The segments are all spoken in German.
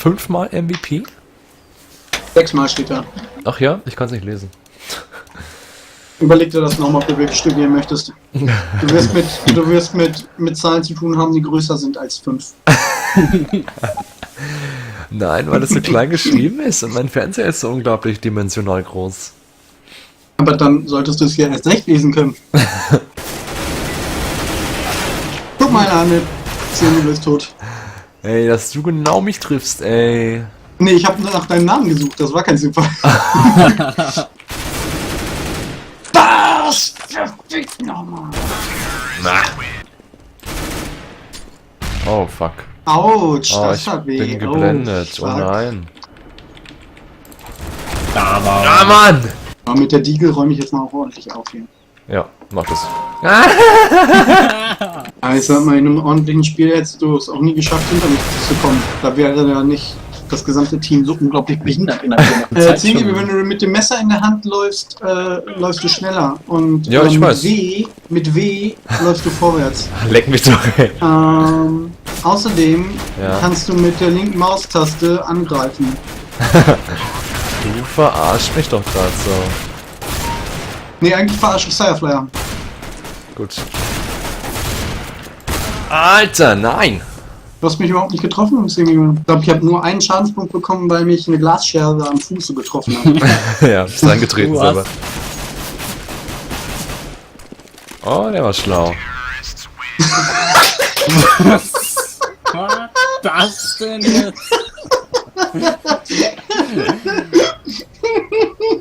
5-mal MVP? 6-mal steht da. Ach ja, ich kann es nicht lesen. Überleg dir das nochmal, ob du wirklich studieren möchtest. Du wirst mit Zahlen zu tun haben, die größer sind als 5. Nein, weil es so klein geschrieben ist und mein Fernseher ist so unglaublich dimensional groß. Aber dann solltest du es ja erst recht lesen können. Guck mal an, du bist tot. Ey, dass du genau mich triffst, ey. Nee, ich habe nach deinem Namen gesucht, das war kein Zufall. Was? Verfickt nochmal. Oh, fuck. Autsch, Oh, das ich hat weh. bin geblendet. Oh, fuck. nein. Aber. Ah, Mann! Aber mit der Diegel räume ich jetzt mal auch ordentlich auf hier. Ja, mach das. Aber ich sag mal, in einem ordentlichen Spiel hättest du es auch nie geschafft, hinter mich zu kommen. Da wäre ja nicht das gesamte Team so unglaublich behindert in der Firma. Zingi, wenn du mit dem Messer in der Hand läufst, läufst du schneller. Und Ja, ich weiß. mit W läufst du vorwärts. Leck mich doch, ey. Außerdem Ja. kannst du mit der linken Maustaste angreifen. Du verarschst mich doch gerade so. Nee, eigentlich verarsche ich Fireflyer. Gut. Alter, nein! Du hast mich überhaupt nicht getroffen. Ich glaube, ich habe nur einen Schadenspunkt bekommen, weil mich eine Glasscherbe am Fuße getroffen hat. Ja, bist reingetreten Du selber. Oh, der war schlau. Was war das denn jetzt?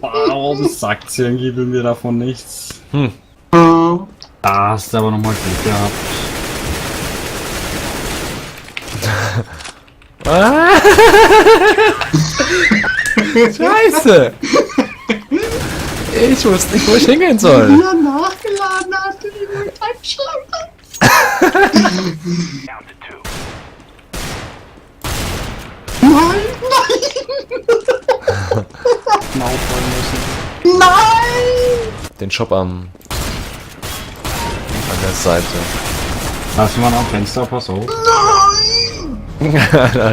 Warum sagt irgendwie mir davon nichts? Da hast du aber nochmal Glück gehabt. Scheiße! Ich wusste nicht, wo ich hingehen soll. Ja, nachgeladen hast du die Multischlange. Nein, Aufholen müssen. nein, nein! Den Shop an der Seite. Lass mal am Fenster, pass auf.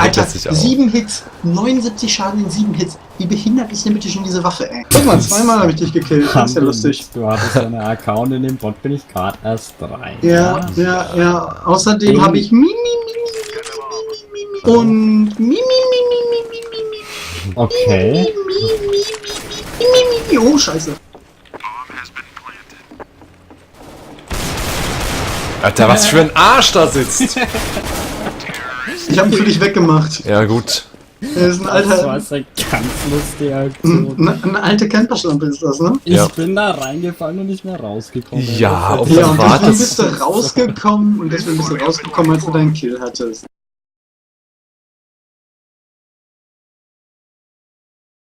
Alter, sich auch. 7 Hits, 79 Schaden in 7 Hits. Wie behindert ist denn bitte schon diese Waffe, ey? Guck mal, zweimal habe ich dich gekillt. Das ist ja lustig. Du hattest ja eine Account, in dem Bot bin ich gerade erst 3. Ja, ja, ja. Außerdem habe ich und Okay. Oh, scheiße. Alter, was für ein Arsch da sitzt! Ich habe ihn für dich weggemacht. Ja, gut. Er ist ein Das war alter, eine ganz lustige Aktion. eine alte Camperschlampe ist das, ne? Ich Ja. bin da reingefallen und nicht mehr rausgekommen. Ja, Das ob ist Ja, das und war deswegen das- bist du rausgekommen, als du deinen Kill hattest.